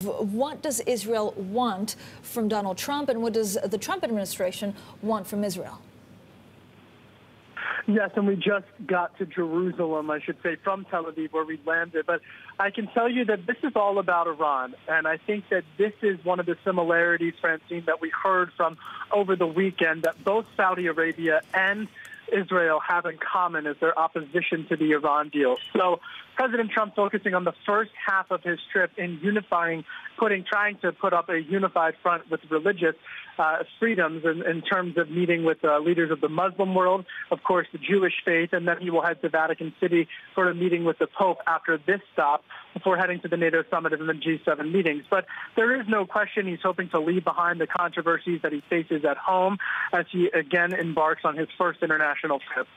What does Israel want from Donald Trump, and what does the Trump administration want from Israel? Yes, and we just got to Jerusalem, I should say, from Tel Aviv, where we landed. But I can tell you that this is all about Iran. And I think that this is one of the similarities, Francine, that we heard from over the weekend, that both Saudi Arabia and Israel have in common is their opposition to the Iran deal. So President Trump focusing on the first half of his trip in trying to put up a unified front with religious freedoms in terms of meeting with leaders of the Muslim world, of course, the Jewish faith, and then he will head to Vatican City for a meeting with the Pope after this stop before heading to the NATO summit and the G7 meetings. But there is no question he's hoping to leave behind the controversies that he faces at home as he again embarks on his first international trip.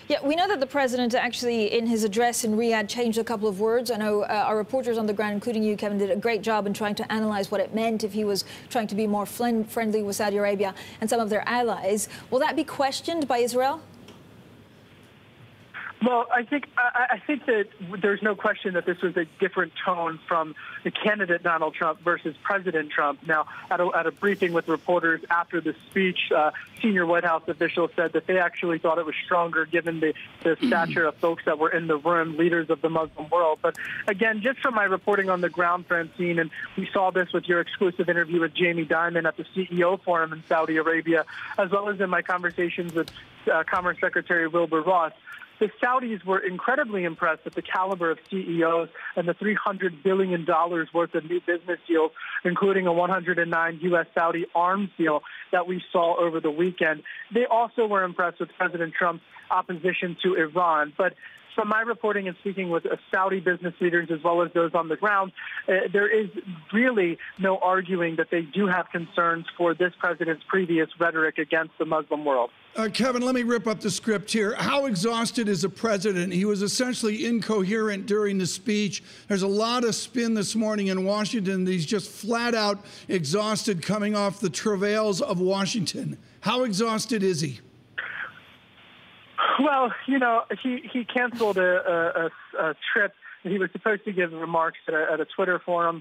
Yeah, we know that the president actually, in his address in Riyadh, changed a couple of words. I know our reporters on the ground, including you, Kevin, did a great job in trying to analyze what it meant if he was trying to be more friendly with Saudi Arabia and some of their allies. Will that be questioned by Israel? Well, I think that there's no question that this was a different tone from the candidate Donald Trump versus President Trump. Now, at a briefing with reporters after the speech, senior White House officials said that they actually thought it was stronger given the stature of folks that were in the room, leaders of the Muslim world. But again, just from my reporting on the ground, Francine, and we saw this with your exclusive interview with Jamie Dimon at the CEO Forum in Saudi Arabia, as well as in my conversations with Commerce Secretary Wilbur Ross, the Saudis were incredibly impressed with the caliber of CEOs and the $300 billion worth of new business deals, including a $109 U.S.-Saudi arms deal that we saw over the weekend. They also were impressed with President Trump's opposition to Iran. But from my reporting and speaking with Saudi business leaders as well as those on the ground, there is really no arguing that they do have concerns for this president's previous rhetoric against the Muslim world. Kevin, let me rip up the script here. How exhausted is the president? He was essentially incoherent during the speech. There's a lot of spin this morning in Washington. He's just flat out exhausted coming off the travails of Washington. How exhausted is he? Well, you know, he canceled a trip. He was supposed to give remarks at a Twitter forum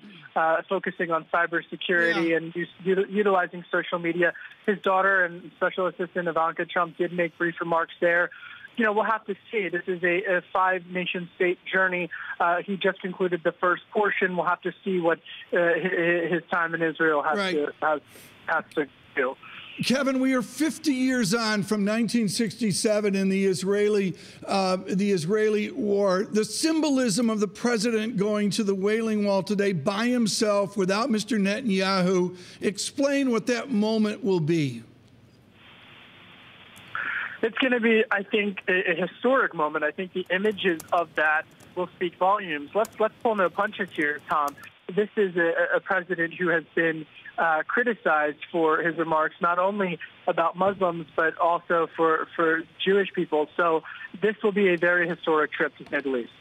focusing on cybersecurity and utilizing social media. His daughter and Special Assistant Ivanka Trump did make brief remarks there. You know, we'll have to see. This is a five-nation-state journey. He just concluded the first portion. We'll have to see what his time in Israel has to do. Kevin, we are 50 years on from 1967 in the Israeli war. The symbolism of the president going to the Wailing Wall today by himself without Mr. Netanyahu. Explain what that moment will be. It's going to be, I think, a historic moment. I think the images of that will speak volumes. Let's pull no punches here, Tom. This is a president who has been criticized for his remarks, not only about Muslims, but also for Jewish people. So this will be a very historic trip to the Middle East.